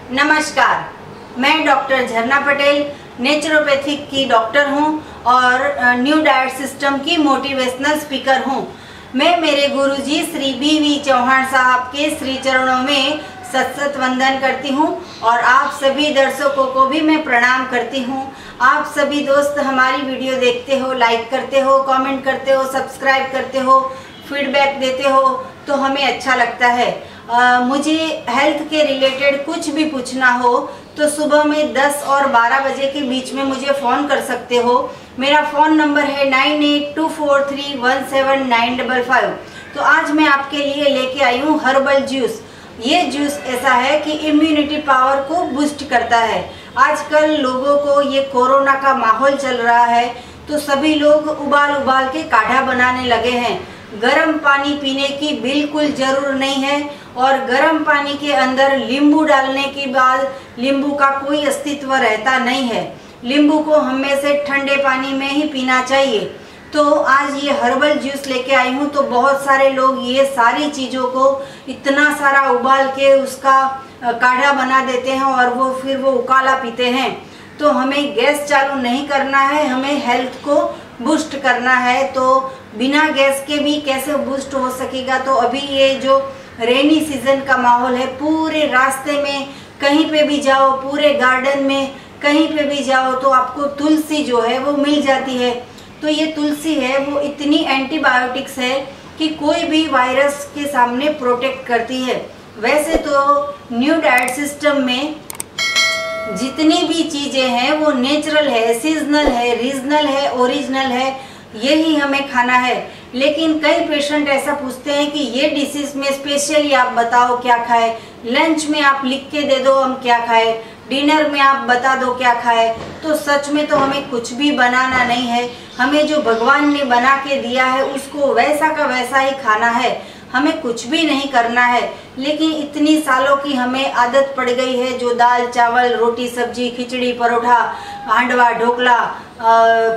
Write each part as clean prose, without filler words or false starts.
नमस्कार, मैं डॉक्टर झरना पटेल नेचुरोपैथिक की डॉक्टर हूं और न्यू डाइट सिस्टम की मोटिवेशनल स्पीकर हूं। मैं मेरे गुरुजी श्री बी चौहान साहब के श्री चरणों में सत वंदन करती हूं और आप सभी दर्शकों को भी मैं प्रणाम करती हूं। आप सभी दोस्त हमारी वीडियो देखते हो, लाइक करते हो, कमेंट करते हो, सब्सक्राइब करते हो, फीडबैक देते हो तो हमें अच्छा लगता है। मुझे हेल्थ के रिलेटेड कुछ भी पूछना हो तो सुबह में 10 और 12 बजे के बीच में मुझे फ़ोन कर सकते हो। मेरा फ़ोन नंबर है 9824317955। तो आज मैं आपके लिए लेके आई हूँ हर्बल जूस। ये जूस ऐसा है कि इम्यूनिटी पावर को बूस्ट करता है। आजकल लोगों को ये कोरोना का माहौल चल रहा है तो सभी लोग उबाल के काढ़ा बनाने लगे हैं। गर्म पानी पीने की बिल्कुल ज़रूर नहीं है और गर्म पानी के अंदर नींबू डालने के बाद नींबू का कोई अस्तित्व रहता नहीं है। नींबू को हमेशा ठंडे पानी में ही पीना चाहिए। तो आज ये हर्बल जूस लेके आई हूँ। तो बहुत सारे लोग ये सारी चीज़ों को इतना सारा उबाल के उसका काढ़ा बना देते हैं और फिर वो उकाला पीते हैं। तो हमें गैस चालू नहीं करना है, हमें हेल्थ को बूस्ट करना है। तो बिना गैस के भी कैसे बूस्ट हो सकेगा। तो अभी ये जो रेनी सीजन का माहौल है, पूरे रास्ते में कहीं पे भी जाओ, पूरे गार्डन में कहीं पे भी जाओ तो आपको तुलसी जो है वो मिल जाती है। तो ये तुलसी है वो इतनी एंटीबायोटिक्स है कि कोई भी वायरस के सामने प्रोटेक्ट करती है। वैसे तो न्यू डाइट सिस्टम में जितनी भी चीज़ें हैं वो नेचुरल है, सीजनल है, रीजनल है, ओरिजिनल है, यही हमें खाना है। लेकिन कई पेशेंट ऐसा पूछते हैं कि ये डिशेस में स्पेशली आप बताओ क्या खाएं, लंच में आप लिख के दे दो हम क्या खाएं, डिनर में आप बता दो क्या खाएं। तो सच में तो हमें कुछ भी बनाना नहीं है। हमें जो भगवान ने बना के दिया है उसको वैसा का वैसा ही खाना है, हमें कुछ भी नहीं करना है। लेकिन इतनी सालों की हमें आदत पड़ गई है जो दाल चावल रोटी सब्जी खिचड़ी परोठा हांडवा ढोकला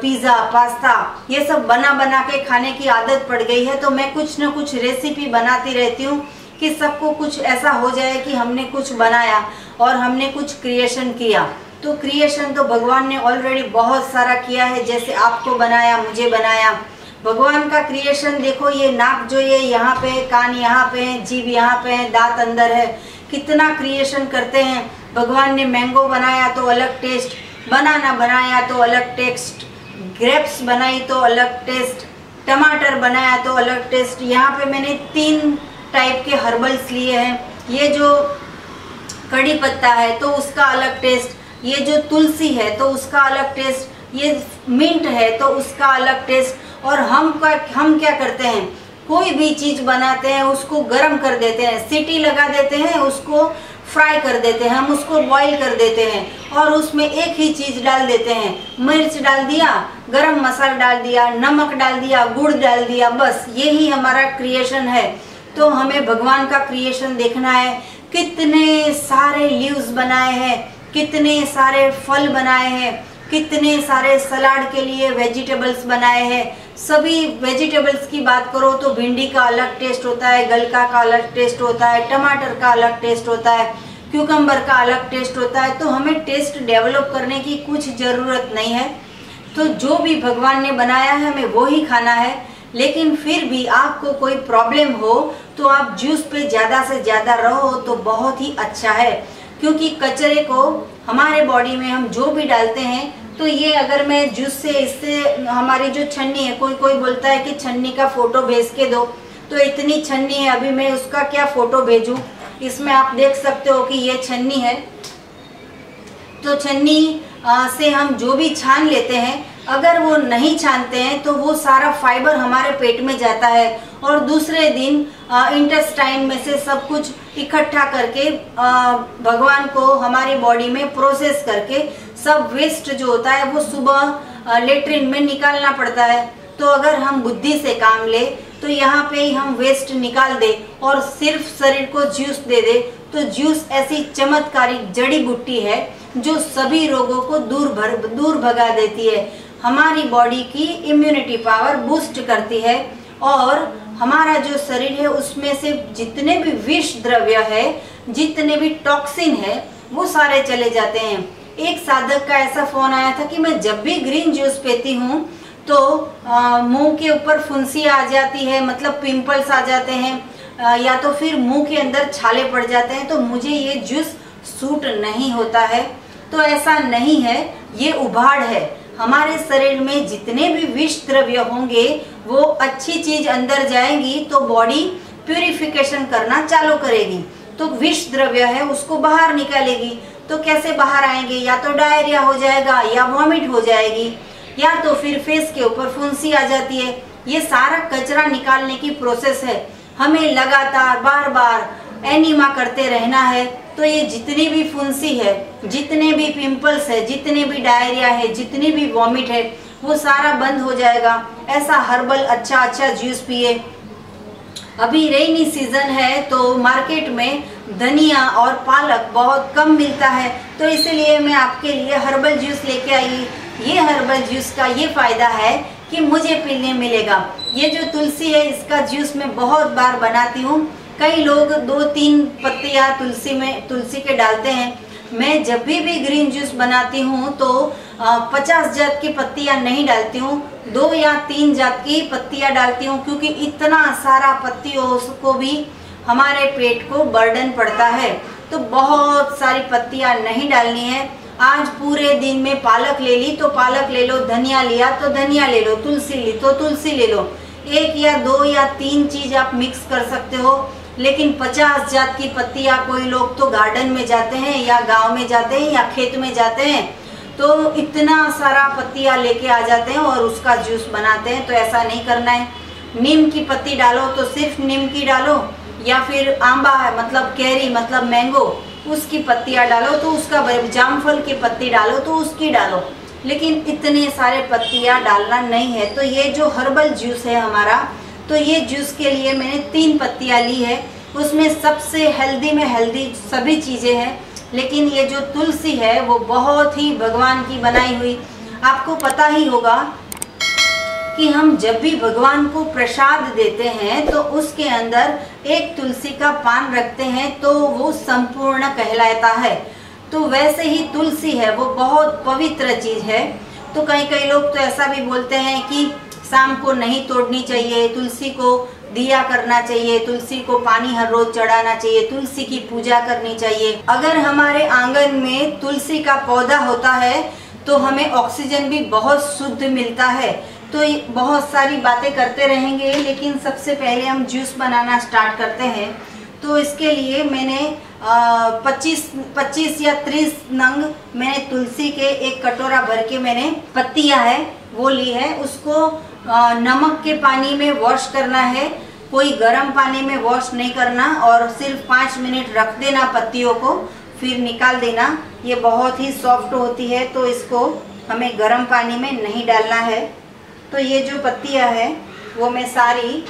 पिज़्ज़ा पास्ता ये सब बना के खाने की आदत पड़ गई है। तो मैं कुछ न कुछ रेसिपी बनाती रहती हूँ कि सबको कुछ ऐसा हो जाए कि हमने कुछ बनाया और हमने कुछ क्रिएशन किया। तो क्रिएशन तो भगवान ने ऑलरेडी बहुत सारा किया है, जैसे आपको बनाया, मुझे बनाया। भगवान का क्रिएशन देखो, ये नाक जो ये यहाँ पे है, कान यहाँ पे है, जीभ यहाँ पे है, दांत अंदर है, कितना क्रिएशन करते हैं। भगवान ने मैंगो बनाया तो अलग टेस्ट, बनाना बनाया तो अलग टेस्ट, ग्रेप्स बनाई तो अलग टेस्ट, टमाटर बनाया तो अलग टेस्ट। यहाँ पे मैंने 3 टाइप के हर्बल्स लिए हैं। ये जो कड़ी पत्ता है तो उसका अलग टेस्ट, ये जो तुलसी है तो उसका अलग टेस्ट, ये मिंट है तो उसका अलग टेस्ट। और हम क्या करते हैं, कोई भी चीज़ बनाते हैं उसको गर्म कर देते हैं, सीटी लगा देते हैं, उसको फ्राई कर देते हैं, हम उसको बॉईल कर देते हैं और उसमें एक ही चीज़ डाल देते हैं। मिर्च डाल दिया, गरम मसाला डाल दिया, नमक डाल दिया, गुड़ डाल दिया, बस यही हमारा क्रिएशन है। तो हमें भगवान का क्रिएशन देखना है। कितने सारे लीव्स बनाए हैं, कितने सारे फल बनाए हैं, कितने सारे सलाद के लिए वेजिटेबल्स बनाए हैं। सभी वेजिटेबल्स की बात करो तो भिंडी का अलग टेस्ट होता है, गलका का अलग टेस्ट होता है, टमाटर का अलग टेस्ट होता है, क्यूकम्बर का अलग टेस्ट होता है। तो हमें टेस्ट डेवलप करने की कुछ ज़रूरत नहीं है। तो जो भी भगवान ने बनाया है हमें वो ही खाना है। लेकिन फिर भी आपको कोई प्रॉब्लम हो तो आप जूस पे ज़्यादा से ज़्यादा रहो तो बहुत ही अच्छा है। क्योंकि कचरे को हमारे बॉडी में हम जो भी डालते हैं, तो ये अगर मैं जूस से इससे हमारी जो छन्नी है, कोई बोलता है कि छन्नी का फ़ोटो भेज के दो, तो इतनी छन्नी है, अभी मैं उसका क्या फ़ोटो भेजूं। इसमें आप देख सकते हो कि ये छन्नी है। तो छन्नी से हम जो भी छान लेते हैं, अगर वो नहीं छानते हैं तो वो सारा फाइबर हमारे पेट में जाता है और दूसरे दिन इंटेस्टाइन में से सब कुछ इकट्ठा करके भगवान को हमारी बॉडी में प्रोसेस करके सब वेस्ट जो होता है वो सुबह लेट्रिन में निकालना पड़ता है। तो अगर हम बुद्धि से काम ले तो यहाँ पे ही हम वेस्ट निकाल दे और सिर्फ शरीर को जूस दे दे। तो जूस ऐसी चमत्कारिक जड़ी बूटी है जो सभी रोगों को दूर भगा देती है, हमारी बॉडी की इम्यूनिटी पावर बूस्ट करती है और हमारा जो शरीर है उसमें से जितने भी विष द्रव्य है, जितने भी टॉक्सिन है, वो सारे चले जाते हैं। एक साधक का ऐसा फोन आया था कि मैं जब भी ग्रीन जूस पीती हूँ तो मुंह के ऊपर फुंसी आ जाती है, मतलब पिंपल्स आ जाते हैं, या तो फिर मुंह के अंदर छाले पड़ जाते हैं, तो मुझे ये जूस सूट नहीं होता है। तो ऐसा नहीं है, ये उभाड़ है। हमारे शरीर में जितने भी विष द्रव्य होंगे वो अच्छी चीज अंदर जाएंगी तो बॉडी प्यूरिफिकेशन करना चालू करेगी, तो विष द्रव्य है उसको बाहर निकालेगी। तो कैसे बाहर आएंगे? या तो डायरिया हो जाएगा, या वॉमिट हो जाएगी, या तो फिर फेस के ऊपर फुंसी आ जाती है। ये सारा कचरा निकालने की प्रोसेस है। हमें लगातार बार बार एनिमा करते रहना है। तो ये जितनी भी फुंसी है, जितने भी पिंपल्स है, जितने भी डायरिया है, जितनी भी वॉमिट है, वो सारा बंद हो जाएगा। ऐसा हर्बल अच्छा जूस पिए। अभी रेनी सीजन है तो मार्केट में धनिया और पालक बहुत कम मिलता है, तो इसलिए मैं आपके लिए हर्बल जूस लेके आई। ये हर्बल जूस का ये फायदा है कि मुझे पीने मिलेगा। ये जो तुलसी है इसका जूस मैं बहुत बार बनाती हूँ। कई लोग 2-3 पत्तियाँ तुलसी के डालते हैं। मैं जब भी ग्रीन जूस बनाती हूँ तो 50 जात की पत्तियाँ नहीं डालती हूँ, 2 या 3 जात की पत्तियाँ डालती हूँ, क्योंकि इतना सारा पत्तियों को भी हमारे पेट को बर्डन पड़ता है। तो बहुत सारी पत्तियाँ नहीं डालनी है। आज पूरे दिन में पालक ले ली तो पालक ले लो, धनिया लिया तो धनिया ले लो, तुलसी ली तो तुलसी ले लो। 1 या 2 या 3 चीज आप मिक्स कर सकते हो, लेकिन 50 जात की पत्तियाँ, कोई लोग तो गार्डन में जाते हैं या गांव में जाते हैं या खेत में जाते हैं तो इतना सारा पत्तियाँ लेके आ जाते हैं और उसका जूस बनाते हैं। तो ऐसा नहीं करना है। नीम की पत्ती डालो तो सिर्फ नीम की डालो, या फिर आंबा है मतलब कैरी मतलब मैंगो, उसकी पत्तियाँ डालो तो उसका, जामफल की पत्ती डालो तो उसकी डालो, लेकिन इतने सारे पत्तियाँ डालना नहीं है। तो ये जो हर्बल जूस है हमारा, तो ये जूस के लिए मैंने 3 पत्तियाँ ली है। उसमें सबसे हेल्दी में हेल्दी सभी चीज़ें हैं, लेकिन ये जो तुलसी है वो बहुत ही भगवान की बनाई हुई। आपको पता ही होगा कि हम जब भी भगवान को प्रसाद देते हैं तो उसके अंदर एक तुलसी का पान रखते हैं तो वो संपूर्ण कहलाता है। तो वैसे ही तुलसी है वो बहुत पवित्र चीज है। तो कई लोग तो ऐसा भी बोलते हैं कि शाम को नहीं तोड़नी चाहिए, तुलसी को दिया करना चाहिए, तुलसी को पानी हर रोज चढ़ाना चाहिए, तुलसी की पूजा करनी चाहिए। अगर हमारे आंगन में तुलसी का पौधा होता है तो हमें ऑक्सीजन भी बहुत शुद्ध मिलता है। तो बहुत सारी बातें करते रहेंगे, लेकिन सबसे पहले हम जूस बनाना स्टार्ट करते हैं। तो इसके लिए मैंने 25 या 30 नंग मैंने तुलसी के एक कटोरा भर के मैंने पत्तियां है वो ली है। उसको नमक के पानी में वॉश करना है, कोई गर्म पानी में वॉश नहीं करना, और सिर्फ 5 मिनट रख देना पत्तियों को, फिर निकाल देना। ये बहुत ही सॉफ्ट होती है तो इसको हमें गर्म पानी में नहीं डालना है। तो ये जो पत्तियां है वो मैं सारी,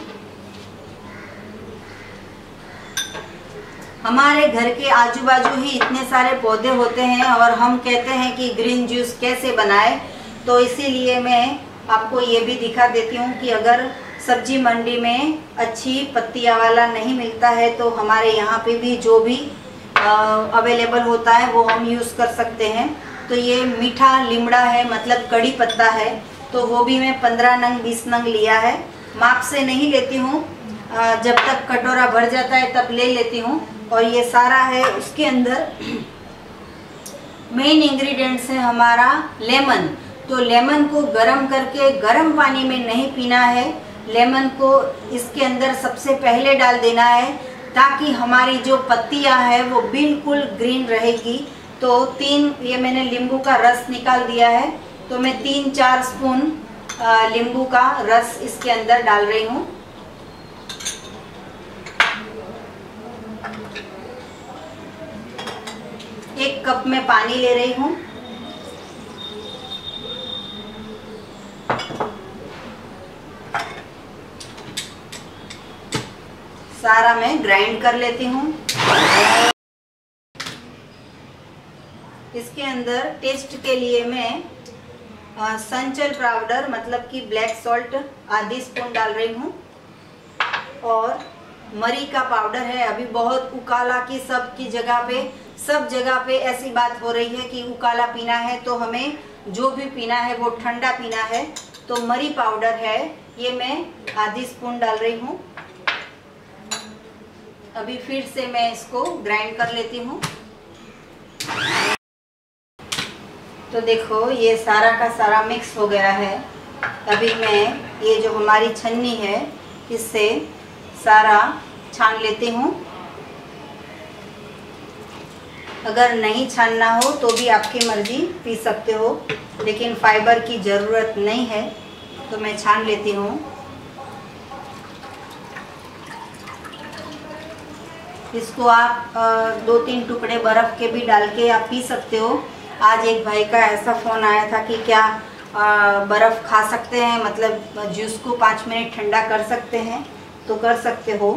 हमारे घर के आजू बाजू ही इतने सारे पौधे होते हैं और हम कहते हैं कि ग्रीन जूस कैसे बनाए, तो इसीलिए मैं आपको ये भी दिखा देती हूँ कि अगर सब्जी मंडी में अच्छी पत्तियां वाला नहीं मिलता है तो हमारे यहाँ पे भी जो भी अवेलेबल होता है वो हम यूज़ कर सकते हैं। तो ये मीठा लीमड़ा है, मतलब कड़ी पत्ता है, तो वो भी मैं 15 नंग 20 नंग लिया है। माप से नहीं लेती हूँ, जब तक कटोरा भर जाता है तब ले लेती हूँ। और ये सारा है, उसके अंदर मेन इंग्रेडिएंट्स है हमारा लेमन। तो लेमन को गरम करके गर्म पानी में नहीं पीना है, लेमन को इसके अंदर सबसे पहले डाल देना है ताकि हमारी जो पत्तियां है वो बिल्कुल ग्रीन रहेगी। तो 3 ये मैंने नींबू का रस निकाल दिया है, तो मैं 3-4 स्पून नींबू का रस इसके अंदर डाल रही हूँ। एक कप में पानी ले रही हूँ। सारा मैं ग्राइंड कर लेती हूँ। इसके अंदर टेस्ट के लिए मैं संचल पाउडर मतलब कि ब्लैक सॉल्ट आधी स्पून डाल रही हूँ, और मरी का पाउडर है। अभी बहुत उकाला की सब की जगह पे सब जगह पे ऐसी बात हो रही है कि उकाला पीना है, तो हमें जो भी पीना है वो ठंडा पीना है। तो मरी पाउडर है, ये मैं आधी स्पून डाल रही हूँ। अभी फिर से मैं इसको ग्राइंड कर लेती हूँ। तो देखो ये सारा का सारा मिक्स हो गया है। अभी मैं ये जो हमारी छन्नी है इससे सारा छान लेती हूँ। अगर नहीं छानना हो तो भी आपकी मर्जी, पी सकते हो, लेकिन फाइबर की ज़रूरत नहीं है तो मैं छान लेती हूँ। इसको आप 2-3 टुकड़े बर्फ़ के भी डाल के आप पी सकते हो। आज एक भाई का ऐसा फ़ोन आया था कि क्या बर्फ़ खा सकते हैं, मतलब जूस को 5 मिनट ठंडा कर सकते हैं, तो कर सकते हो।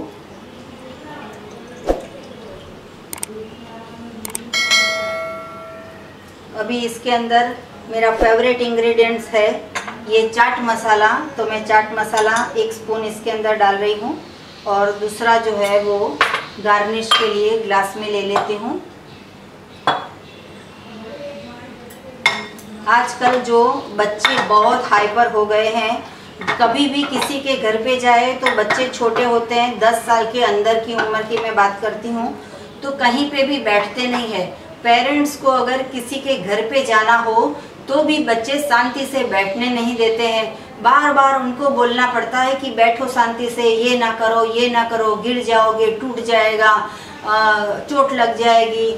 अभी इसके अंदर मेरा फेवरेट इंग्रेडिएंट्स है ये चाट मसाला। तो मैं चाट मसाला 1 स्पून इसके अंदर डाल रही हूँ, और दूसरा जो है वो गार्निश के लिए ग्लास में ले लेती हूँ। आजकल जो बच्चे बहुत हाइपर हो गए हैं, कभी भी किसी के घर पे जाए तो बच्चे छोटे होते हैं, 10 साल के अंदर की उम्र की मैं बात करती हूँ, तो कहीं पे भी बैठते नहीं है। पेरेंट्स को अगर किसी के घर पे जाना हो तो भी बच्चे शांति से बैठने नहीं देते हैं। बार बार उनको बोलना पड़ता है कि बैठो शांति से, ये ना करो, ये ना करो, गिर जाओगे, टूट जाएगा, चोट लग जाएगी,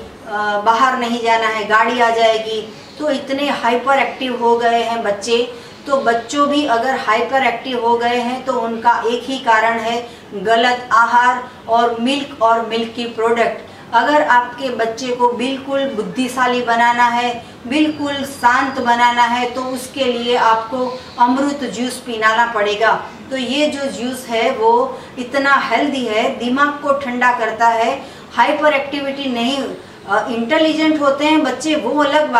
बाहर नहीं जाना है, गाड़ी आ जाएगी। तो इतने हाइपर एक्टिव हो गए हैं बच्चे। तो बच्चों भी अगर हाइपर एक्टिव हो गए हैं तो उनका एक ही कारण है, गलत आहार और मिल्क की प्रोडक्ट। अगर आपके बच्चे को बिल्कुल बुद्धिशाली बनाना है, बिल्कुल शांत बनाना है, तो उसके लिए आपको अमृत जूस पिलाना पड़ेगा। तो ये जो जूस है वो इतना हेल्दी है, दिमाग को ठंडा करता है, हाइपर एक्टिविटी नहीं, इंटेलिजेंट होते हैं बच्चे, वो अलग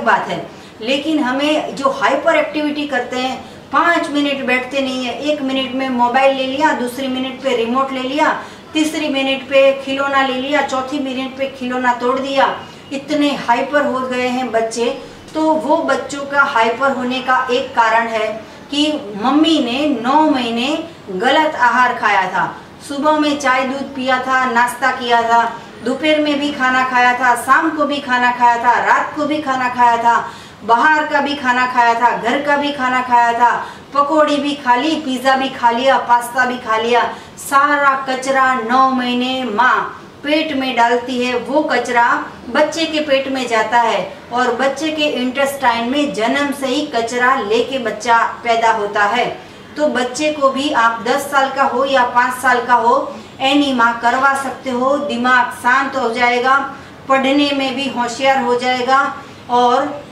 बात है, लेकिन हमें जो हाइपर एक्टिविटी करते हैं, 5 मिनट बैठते नहीं है, 1 मिनट में मोबाइल ले लिया, दूसरी मिनट पे रिमोट ले लिया, तीसरी मिनट पे खिलौना ले लिया, चौथी मिनट पे खिलौना तोड़ दिया, इतने हाइपर हो गए हैं बच्चे। तो वो बच्चों का हाइपर होने का एक कारण है कि मम्मी ने 9 महीने गलत आहार खाया था। सुबह में चाय दूध पिया था, नाश्ता किया था, दोपहर में भी खाना खाया था, शाम को भी खाना खाया था, रात को भी खाना खाया था, बाहर का भी खाना खाया था, घर का भी खाना खाया था, पकौड़ी भी खा ली, पिज़्ज़ा भी खा लिया, पास्ता भी खा लिया। सारा कचरा 9 महीने माँ पेट में डालती है, वो कचरा बच्चे के पेट में जाता है, और बच्चे के इंटेस्टाइन में जन्म से ही कचरा लेके बच्चा पैदा होता है। तो बच्चे को भी आप 10 साल का हो या 5 साल का हो, एनीमा करवा सकते हो। दिमाग शांत हो जाएगा, पढ़ने में भी होशियार हो जाएगा, और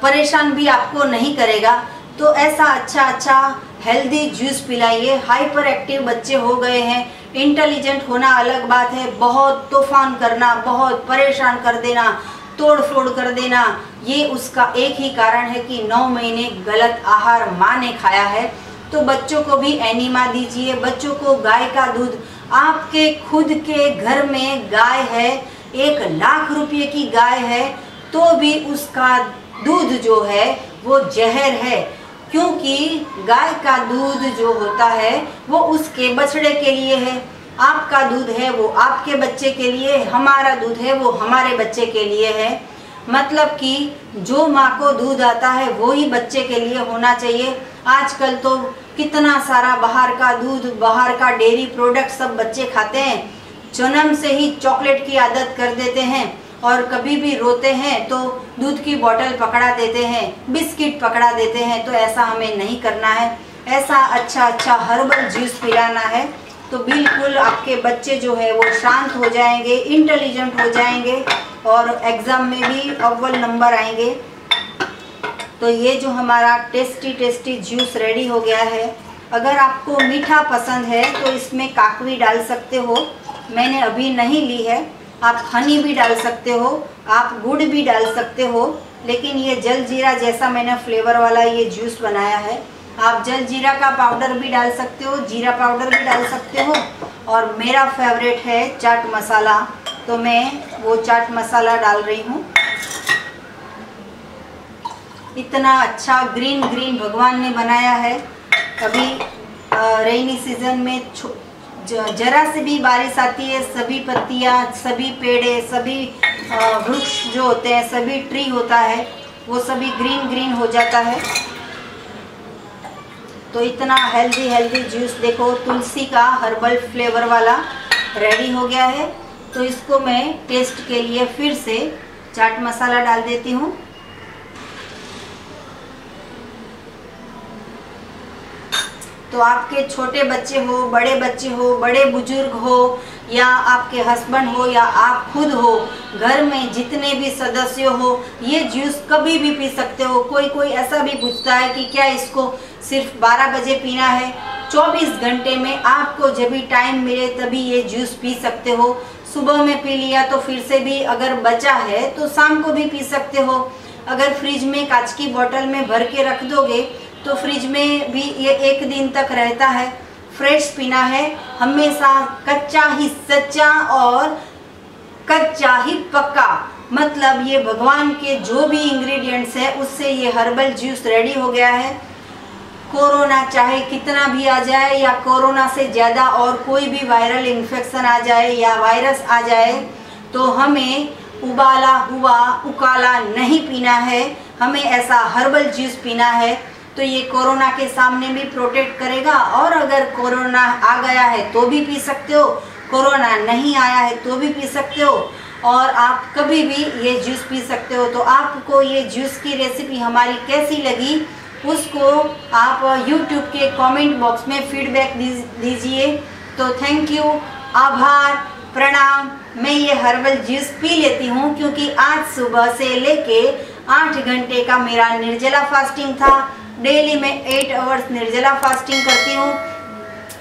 परेशान भी आपको नहीं करेगा। तो ऐसा अच्छा हेल्दी जूस पिलाइए। हाइपर एक्टिव बच्चे हो गए हैं, इंटेलिजेंट होना अलग बात है, बहुत तूफान करना, बहुत परेशान कर देना, तोड़ फोड़ कर देना, ये उसका एक ही कारण है कि 9 महीने गलत आहार माँ ने खाया है। तो बच्चों को भी एनीमा दीजिए, बच्चों को गाय का दूध, आपके खुद के घर में गाय है, 1 लाख रुपये की गाय है, तो भी उसका दूध जो है वो जहर है, क्योंकि गाय का दूध जो होता है वो उसके बछड़े के लिए है, आपका दूध है वो आपके बच्चे के लिए, हमारा दूध है वो हमारे बच्चे के लिए है। मतलब कि जो माँ को दूध आता है वो ही बच्चे के लिए होना चाहिए। आजकल तो कितना सारा बाहर का दूध, बाहर का डेयरी प्रोडक्ट सब बच्चे खाते हैं, जन्म से ही चॉकलेट की आदत कर देते हैं, और कभी भी रोते हैं तो दूध की बोतल पकड़ा देते हैं, बिस्किट पकड़ा देते हैं। तो ऐसा हमें नहीं करना है, ऐसा अच्छा हर्बल जूस पिलाना है, तो बिल्कुल आपके बच्चे जो है वो शांत हो जाएंगे, इंटेलिजेंट हो जाएंगे, और एग्ज़ाम में भी अव्वल नंबर आएंगे। तो ये जो हमारा टेस्टी जूस रेडी हो गया है। अगर आपको मीठा पसंद है तो इसमें काकवी डाल सकते हो, मैंने अभी नहीं ली है। आप हनी भी डाल सकते हो, आप गुड़ भी डाल सकते हो, लेकिन ये जलजीरा जैसा मैंने फ्लेवर वाला ये जूस बनाया है। आप जलजीरा का पाउडर भी डाल सकते हो, जीरा पाउडर भी डाल सकते हो, और मेरा फेवरेट है चाट मसाला, तो मैं वो चाट मसाला डाल रही हूँ। इतना अच्छा ग्रीन ग्रीन भगवान ने बनाया है। अभी रेनी सीजन में जरा से भी बारिश आती है, सभी पत्तियाँ, सभी पेड़े, सभी वृक्ष जो होते हैं, सभी ट्री होता है, वो सभी ग्रीन ग्रीन हो जाता है। तो इतना हेल्दी जूस देखो, तुलसी का हर्बल फ्लेवर वाला रेडी हो गया है। तो इसको मैं टेस्ट के लिए फिर से चाट मसाला डाल देती हूँ। तो आपके छोटे बच्चे हो, बड़े बुजुर्ग हो, या आपके हस्बैंड हो, या आप खुद हो, घर में जितने भी सदस्य हो, ये जूस कभी भी पी सकते हो। कोई ऐसा भी पूछता है कि क्या इसको सिर्फ 12 बजे पीना है। 24 घंटे में आपको जब भी टाइम मिले तभी ये जूस पी सकते हो। सुबह में पी लिया तो फिर से भी अगर बचा है तो शाम को भी पी सकते हो। अगर फ्रिज में कांच की बोतल में भर के रख दोगे तो फ्रिज में भी ये 1 दिन तक रहता है। फ्रेश पीना है, हमेशा कच्चा ही सच्चा और कच्चा ही पक्का। मतलब ये भगवान के जो भी इंग्रेडिएंट्स है उससे ये हर्बल जूस रेडी हो गया है। कोरोना चाहे कितना भी आ जाए, या कोरोना से ज़्यादा और कोई भी वायरल इन्फेक्शन आ जाए या वायरस आ जाए, तो हमें उबाला हुआ उकाला नहीं पीना है। हमें ऐसा हर्बल जूस पीना है। तो ये कोरोना के सामने भी प्रोटेक्ट करेगा। और अगर कोरोना आ गया है तो भी पी सकते हो, कोरोना नहीं आया है तो भी पी सकते हो, और आप कभी भी ये जूस पी सकते हो। तो आपको ये जूस की रेसिपी हमारी कैसी लगी उसको आप YouTube के कमेंट बॉक्स में फीडबैक दीजिए। तो थैंक यू, आभार, प्रणाम। मैं ये हर्बल जूस पी लेती हूँ क्योंकि आज सुबह से लेके 8 घंटे का मेरा निर्जला फास्टिंग था। डेली मैं 8 आवर्स निर्जला फास्टिंग करती हूँ,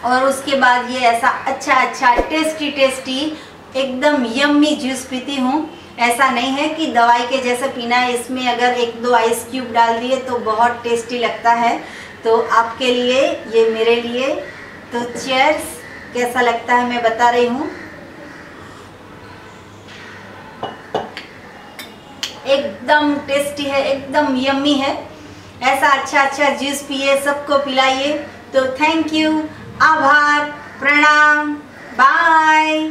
और उसके बाद ये ऐसा अच्छा टेस्टी एकदम यम्मी जूस पीती हूँ। ऐसा नहीं है कि दवाई के जैसा पीना है, इसमें अगर 1-2 आइस क्यूब डाल दिए तो बहुत टेस्टी लगता है। तो आपके लिए, ये मेरे लिए। तो चीयर्स। कैसा लगता है मैं बता रही हूँ। एकदम टेस्टी है, एकदम यम्मी है। ऐसा अच्छा जूस पिए, सबको पिलाइए। तो थैंक यू, आभार, प्रणाम, बाय।